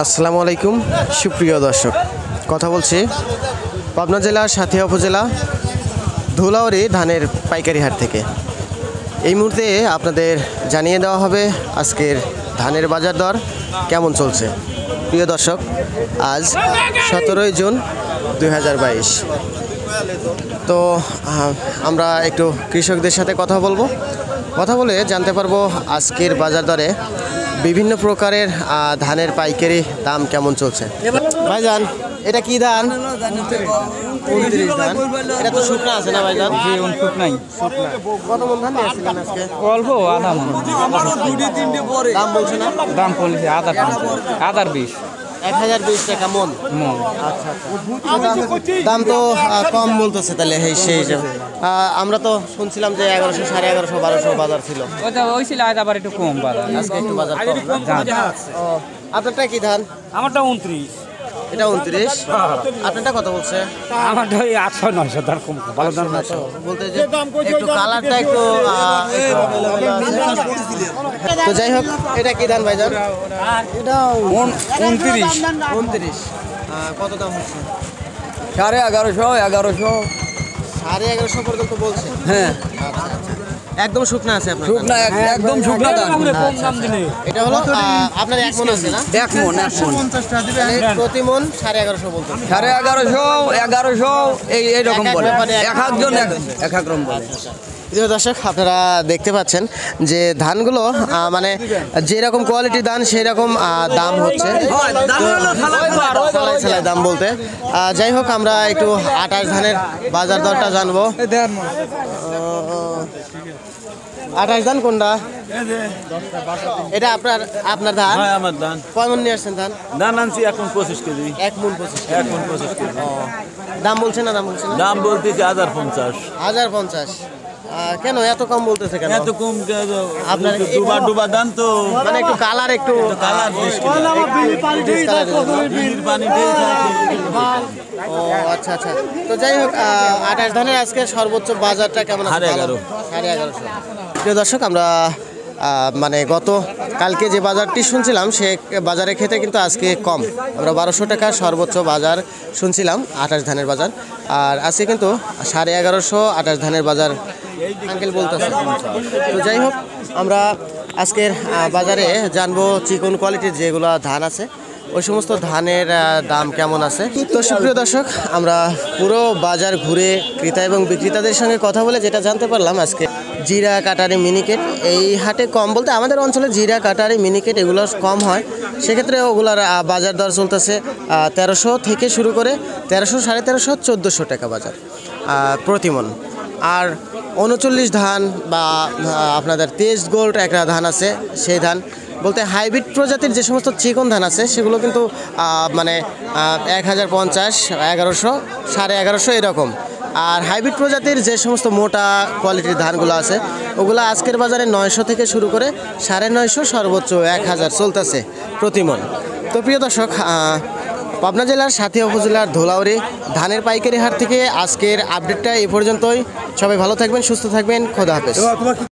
আসসালামু আলাইকুম সুপ্রিয় দর্শক, কথা বলছি পাবনা জেলার সাথিয়া উপজেলা ধুলাউড়ি ধানের পাইকারি হাট থেকে। এই মুহূর্তে আপনাদের জানিয়ে দেওয়া হবে আজকের ধানের বাজার দর কেমন চলছে। প্রিয় দর্শক, আজ 17 জুন 2022। তো আমরা একটু কৃষকদের সাথে কথা বলে জানতে পারবো আজকের বাজার দরে বিভিন্ন প্রকারের ধানের পাইকারি দাম কেমন চলছে। ভাইজান, এটা কি ধান? 29 ধান। এটা তো শুকনা আছে না ভাইজান? জি, শুকনাই। কত মন ধান নিয়ে আসছিলেন আজকে? অল্প আধা মন। দাম বলছে না? দাম পড়েছে আদার 20 1020 টাকা মন। আচ্ছা, দাম তো কম বলতেছে তাহলে সেই হিসাবে। আমরা তো শুনছিলাম যে 1100, 1150, 1200 বাজার ছিল। ওই ছিল আজ আবার একটু কম বাজার, আজকে একটু বাজার কম। আপনারটা কি ধান? আমারটা 29। এটা 29। আপনারটা কত বলছে? আমারটা 800-900 দাম কম, ভালো দাম না। বলতে যে একটু কালারটা একটু তো যাই হোক, এটা কি ধান ভাইজান? এটা 29। কত দাম হচ্ছে? 1150, 1150 পর্যন্ত বলছে। হ্যাঁ, একদম শুকনা আছে আপনার? শুকনা একদম শুকনা ধান। কম দাম দিলে এটা হলো আপনার 1 মন আছে না? 1 মন। প্রতি মন 1150 বলতে। 1150, এইরকম বলে। এক একজন এক এক রকম বলে। প্রিয় দর্শক, আপনারা দেখতে পাচ্ছেন যে ধানগুলো মানে যেরকম কোয়ালিটি ধান সেই রকম দাম হচ্ছে, সালাই দাম বলতে। যাই হোক, আমরা একটু 28 ধানের বাজার দরটা জানবো। 28 ধান কোনটা? এটা আপনার ধান? আমার ধান। কয় মন নিয়ে আসছেন ধান? ধান আনছি 1 মণ 25 কেজি। 1 মন 25 কেজি। 1 মণ 25 কেজি। দাম বলছে না? দাম বলতেছি 1050। 1050। কেন এত কম বলতেছে কেন? এত কম আপনার ডুবা ধান তো, মানে একটু কালার কালার পানি ও আচ্ছা। তো যাই হোক, 28 ধানের আজকে সর্বোচ্চ বাজারটা কেমন আছে? 1150। 1150। প্রিয় দর্শক, আমরা মানে গত কালকে যে বাজারটি শুনছিলাম সে বাজারের ক্ষেত্রে কিন্তু আজকে কম। আমরা 1200 টাকা সর্বোচ্চ বাজার শুনছিলাম 28 ধানের বাজার, আর আজকে কিন্তু 1150 28 ধানের বাজার আঙ্কেল বলতেছে। তো যাই হোক, আমরা আজকের বাজারে জানবো চিকন কোয়ালিটির যেগুলো ধান আছে ওই সমস্ত ধানের দাম কেমন আছে। তো সুপ্রিয় দর্শক, আমরা পুরো বাজার ঘুরে ক্রেতা এবং বিক্রেতাদের সঙ্গে কথা বলে যেটা জানতে পারলাম, আজকে জিরা, কাটারি, মিনিকেট এই হাটে কম বলতে আমাদের অঞ্চলে জিরা, কাটারি, মিনিকেট এগুলো কম হয়। সেক্ষেত্রে ওগুলোর বাজার দর চলতেছে 1300 থেকে শুরু করে 1300, 1350, 1400 টাকা বাজার প্রতি মণ। আর 39 ধান বা আপনাদের তেজ গোল্ড একটা ধান আছে, সেই ধান বলতে হাইব্রিড প্রজাতির যে সমস্ত চিকন ধান আছে সেগুলো কিন্তু মানে 1050, 1100, 1150 এরকম। আর হাইব্রিড প্রজাতির যে সমস্ত মোটা কোয়ালিটির ধানগুলো আছে ওগুলো আজকের বাজারে 900 থেকে শুরু করে 950, সর্বোচ্চ 1000 চলতেছে প্রতি মণ। তো প্রিয় দর্শক, পাবনা জেলার সাথিয়া উপজেলার ধুলাউড়ি ধানের পাইকারি হাট থেকে আজকের আপডেটটা এই পর্যন্তই। সবাই ভালো থাকবেন, সুস্থ থাকবেন, খোদা হাফেজ।